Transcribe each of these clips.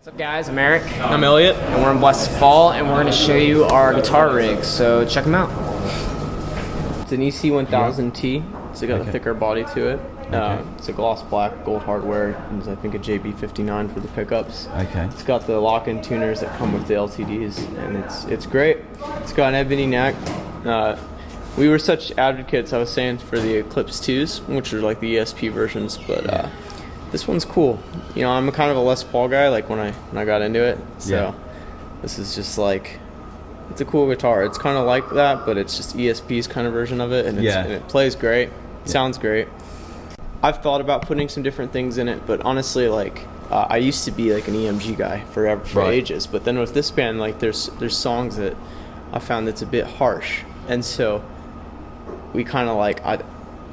What's up guys, I'm Eric. I'm Elliott. And we're in Blessthefall and we're going to show you our guitar rigs, so check them out. It's an EC1000T, so it got a thicker body to it. It's a gloss black, gold hardware, and I think a JB59 for the pickups. Okay. It's got the lock-in tuners that come with the LTDs, and it's great. It's got an ebony neck. We were such advocates, I was saying, for the Eclipse 2s, which are like the ESP versions, but this one's cool. You know, I'm a kind of a Les Paul guy, like when I got into it. So this is just like, it's a cool guitar. It's kind of like that, but it's just ESP's kind of version of it, and, and it plays great. Sounds great. I've thought about putting some different things in it, but honestly, like I used to be like an EMG guy for ages. But then with this band, like there's songs that I found that's a bit harsh, and so we kind of like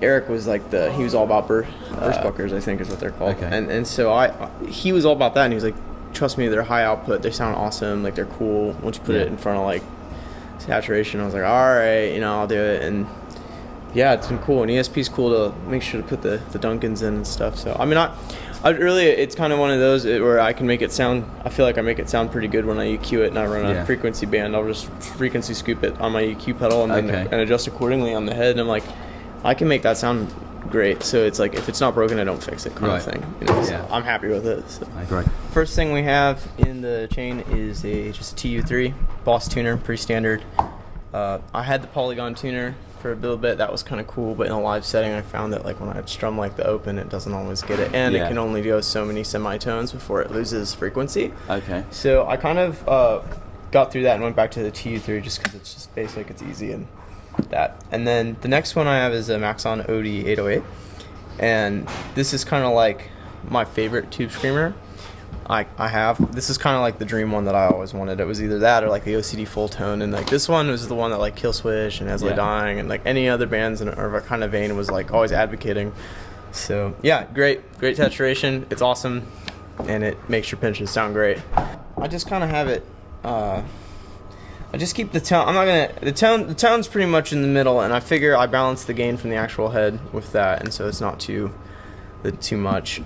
Eric was like he was all about Burstbuckers, I think is what they're called. Okay. And so he was all about that, and he was like, trust me, they're high output, they sound awesome, like they're cool. Once you put it in front of like saturation, I was like, all right, you know, I'll do it. And yeah, it's been cool, and ESP's cool to make sure to put the Duncans in and stuff. So I mean, I really, it's kind of one of those where I can make it sound, I feel like I make it sound pretty good when I EQ it and I run a frequency band. I'll just frequency scoop it on my EQ pedal and then and adjust accordingly on the head, and I'm like, I can make that sound great. So it's like, if it's not broken, I don't fix it kind of thing. You know? So I'm happy with it. So. Great. First thing we have in the chain is just a TU3 Boss tuner, pretty standard. I had the Polygon tuner for a little bit. That was kind of cool, but in a live setting I found that like when I strum like the open, it doesn't always get it, and it can only go so many semitones before it loses frequency. Okay. So I kind of got through that and went back to the TU3 just because it's just basic, it's easy, and that. And then the next one I have is a Maxon OD 808, and this is kind of like my favorite tube screamer. This is kind of like the dream one that I always wanted. It was either that or like the OCD full tone, and like this one was the one that like Killswitch and Esley Dying and like any other bands in a kind of vein was like always advocating. So yeah, great saturation. It's awesome, and it makes your pinches sound great. I just kind of have it. I just keep the tone. The tone's pretty much in the middle, and I figure I balance the gain from the actual head with that, and so it's not too much.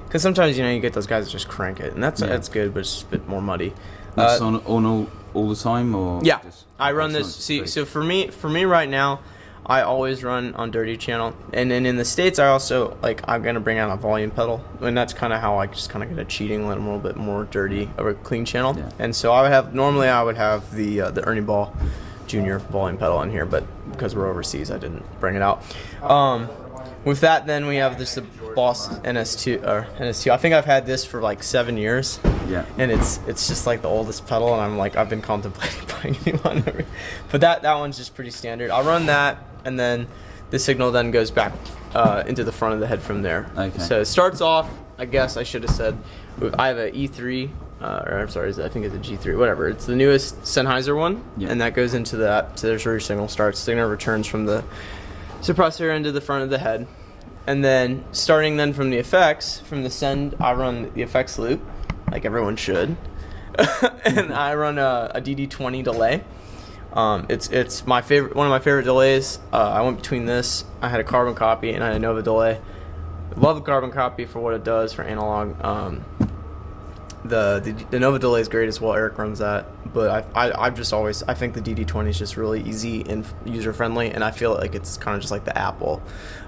Because sometimes, you know, you get those guys that just crank it, and that's good, but it's just a bit more muddy. That's on all the time, or I run this. So for me right now, I always run on dirty channel, and then in the States, I also I'm gonna bring out a volume pedal, and that's kind of how I just kind of get a cheating, let them a little bit more dirty of a clean channel. And so I would have the Ernie Ball Junior volume pedal in here, but because we're overseas, I didn't bring it out. With that, then we have the Boss NS2. I think I've had this for like 7 years. Yeah. And it's just like the oldest pedal, and I'm like, I've been contemplating buying a new one. But that one's just pretty standard. I'll run that, and then the signal then goes back into the front of the head from there. Okay. So it starts off, I guess I should have said, I have an E3, or I'm sorry, I think it's a G3, whatever. It's the newest Sennheiser one, and that goes into that. So there's where your signal starts. Signal returns from the suppressor into the front of the head, and then starting then from the effects, from the send, I run the effects loop like everyone should. And I run a DD20 delay. It's my favorite, one of my favorite delays. I went between this, I had a carbon copy, and I had a Nova delay. Love the carbon copy for what it does for analog. The Nova delay is great as well. Eric runs that, but I think the DD20 is just really easy and user friendly, and I feel like it's kind of just like the Apple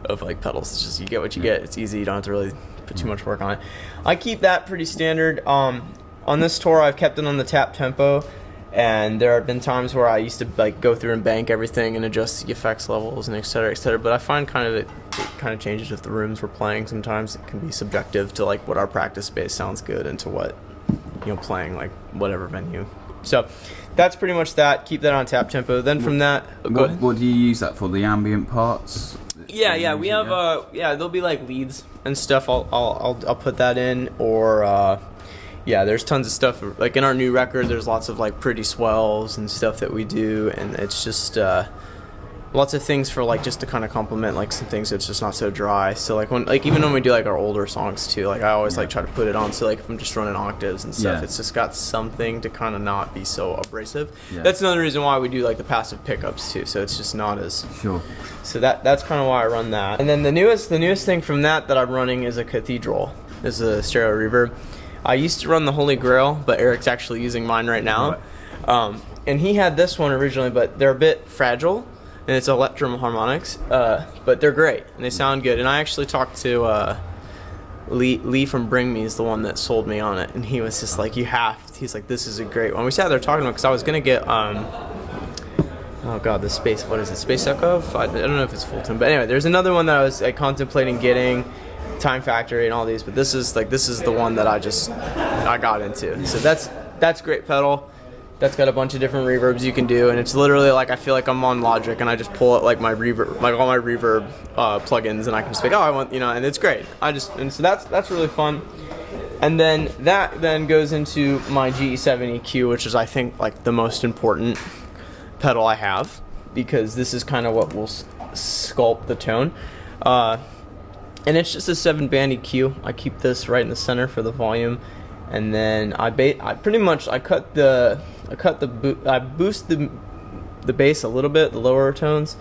of like pedals. It's just you get what you get. It's easy. You don't have to really put too much work on it. I keep that pretty standard. On this tour, I've kept it on the tap tempo, and there have been times where I used to like go through and bank everything and adjust the effects levels and et cetera, et cetera. But I find it kind of changes with the rooms we're playing. Sometimes it can be subjective to like what our practice space sounds good and to what, you know, playing like whatever venue. So that's pretty much that. Keep that on tap tempo. Then from that, what do you use that for? The ambient parts? Yeah. We have there'll be like leads and stuff. I'll put that in, or there's tons of stuff like in our new record. There's lots of like pretty swells and stuff that we do, and it's just lots of things for like just to kind of complement like some things that's just not so dry. So like even when we do like our older songs too, like I always like try to put it on, so like if I'm just running octaves and stuff, it's just got something to kind of not be so abrasive. That's another reason why we do like the passive pickups too, so it's just not as so that's kind of why I run that. And then the newest thing from that I'm running is a Cathedral. Is a stereo reverb. I used to run the Holy Grail, but Eric's actually using mine right now. And he had this one originally, but they're a bit fragile, and it's electro-Harmonix, but they're great, and they sound good. And I actually talked to Lee from Bring Me is the one that sold me on it, and he was just like, he's like, this is a great one. We sat there talking about it because I was going to get, oh god, what is it, Space Echo? I don't know if it's full tone, but anyway, there's another one that I was contemplating getting, Time Factory and all these, but this is the one that I got into. So that's great pedal. That's got a bunch of different reverbs you can do, and it's literally like I feel like I'm on Logic, and I just pull it like my reverb, like all my reverb plugins, and I can just be like, oh, I want, and it's great. And so that's really fun. And then that goes into my GE7 EQ, which is I think like the most important pedal I have, because this is kind of what will sculpt the tone. And it's just a 7-band EQ. I keep this right in the center for the volume, and then I boost the bass a little bit, the lower tones,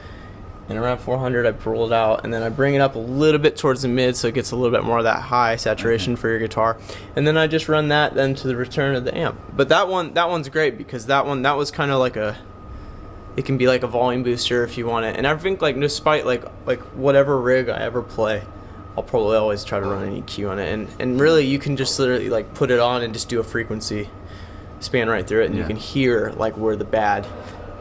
and around 400 I pull it out, and then I bring it up a little bit towards the mid, so it gets a little bit more of that high saturation for your guitar, and then I just run that then to the return of the amp. But that one's great because that was kind of like it can be like a volume booster if you want it. And I think like despite like whatever rig I ever play, I'll probably always try to run an EQ on it, and really you can just literally like put it on and just do a frequency span right through it, and you can hear like where the bad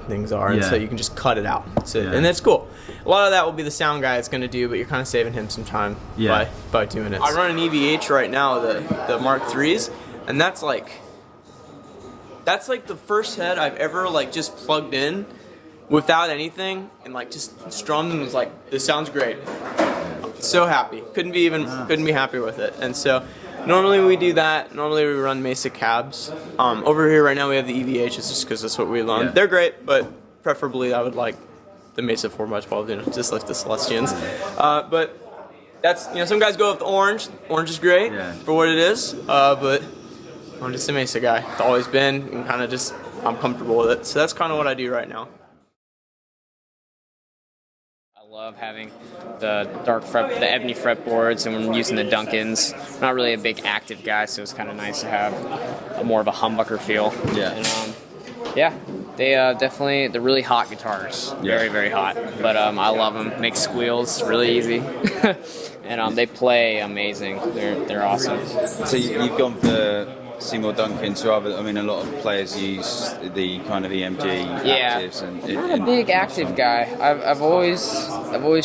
things are, and so you can just cut it out. And that's cool. A lot of that will be the sound guy that's going to do, but you're kind of saving him some time by doing it. I run an EVH right now, the Mark IIIs, and that's like the first head I've ever like just plugged in without anything and like just strummed and was like, this sounds great. So happy. Couldn't be happy with it. And so normally we do that. Normally we run Mesa cabs. Over here right now we have the EVHs just because that's what we run. Yeah. They're great, but preferably I would like the Mesa 4x12, just like the Celestians. But that's, some guys go with the orange. Orange is great for what it is, but I'm just a Mesa guy. It's always been, and kind of just, I'm comfortable with it. So that's kind of what I do right now. Love having the the ebony fretboards, and when I'm using the Duncans. I'm not really a big active guy, so it's kind of nice to have more of a humbucker feel. Yeah. And, they're really hot guitars. Very, very hot. But I love them. Make squeals really easy. And they play amazing. They're awesome. So you've gone for Seymour Duncan's rather. I mean, a lot of players use the kind of EMG actives. I'm not a big active guy. I've always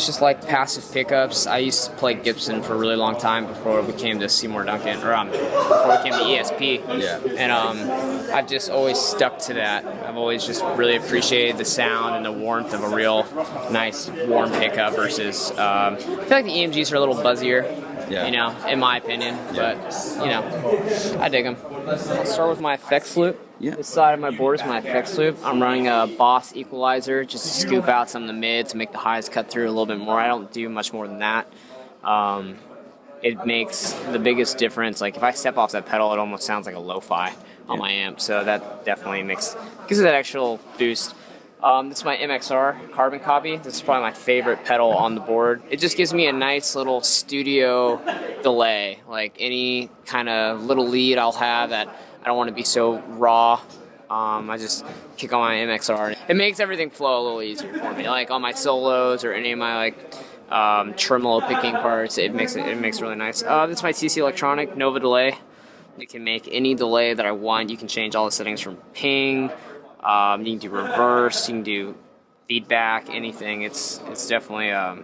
just liked passive pickups. I used to play Gibson for a really long time before it became the Seymour Duncan, or before it became the ESP. Yeah. And I've just always stuck to that. I've always just really appreciated the sound and the warmth of a real nice warm pickup versus. I feel like the EMGs are a little buzzier. Yeah. In my opinion, but I dig them. I'll start with my effects loop. Yeah. This side of my board is my effects loop. I'm running a Boss Equalizer just to scoop out some of the mids to make the highs cut through a little bit more. I don't do much more than that. It makes the biggest difference. Like if I step off that pedal, it almost sounds like a lo-fi on my amp. So that definitely gives it that extra boost. This is my MXR carbon copy. This is probably my favorite pedal on the board. It just gives me a nice little studio delay. Like any kind of little lead I'll have that I don't want to be so raw. I just kick on my MXR. It makes everything flow a little easier for me. Like on my solos or any of my tremolo picking parts, it makes really nice. This is my TC Electronic NOVA Delay. You can make any delay that I want. You can change all the settings from ping. You can do reverse, you can do feedback, anything. It's definitely a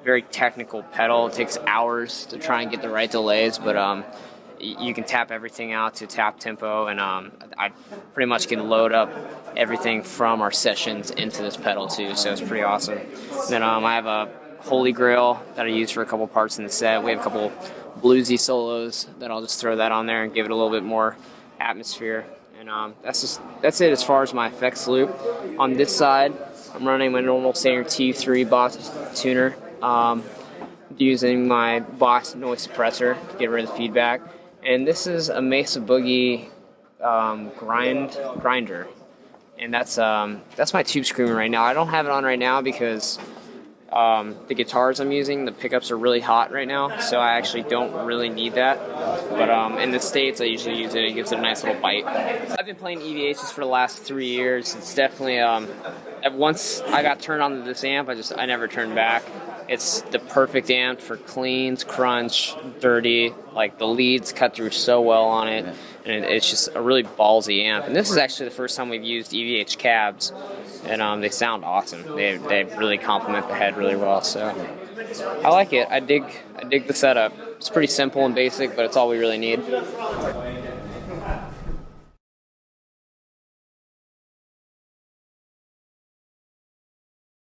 very technical pedal. It takes hours to try and get the right delays, but you can tap everything out to tap tempo, and I pretty much can load up everything from our sessions into this pedal too, so it's pretty awesome. Then I have a Holy Grail that I use for a couple parts in the set. We have a couple bluesy solos that I'll just throw that on there and give it a little bit more atmosphere. And that's it as far as my effects loop. On this side, I'm running my normal standard T3 Boss tuner, using my Boss noise suppressor to get rid of the feedback. And this is a Mesa Boogie grinder, and that's my Tube Screamer right now. I don't have it on right now because The guitars I'm using, the pickups are really hot right now, so I actually don't really need that. But in the States, I usually use it. It gives it a nice little bite. I've been playing EVHs for the last 3 years. It's definitely once I got turned on to this amp, I never turned back. It's the perfect amp for cleans, crunch, dirty. Like the leads cut through so well on it, and it's just a really ballsy amp. And this is actually the first time we've used EVH cabs, and they sound awesome. They really complement the head really well. So I like it. I dig the setup. It's pretty simple and basic, but it's all we really need.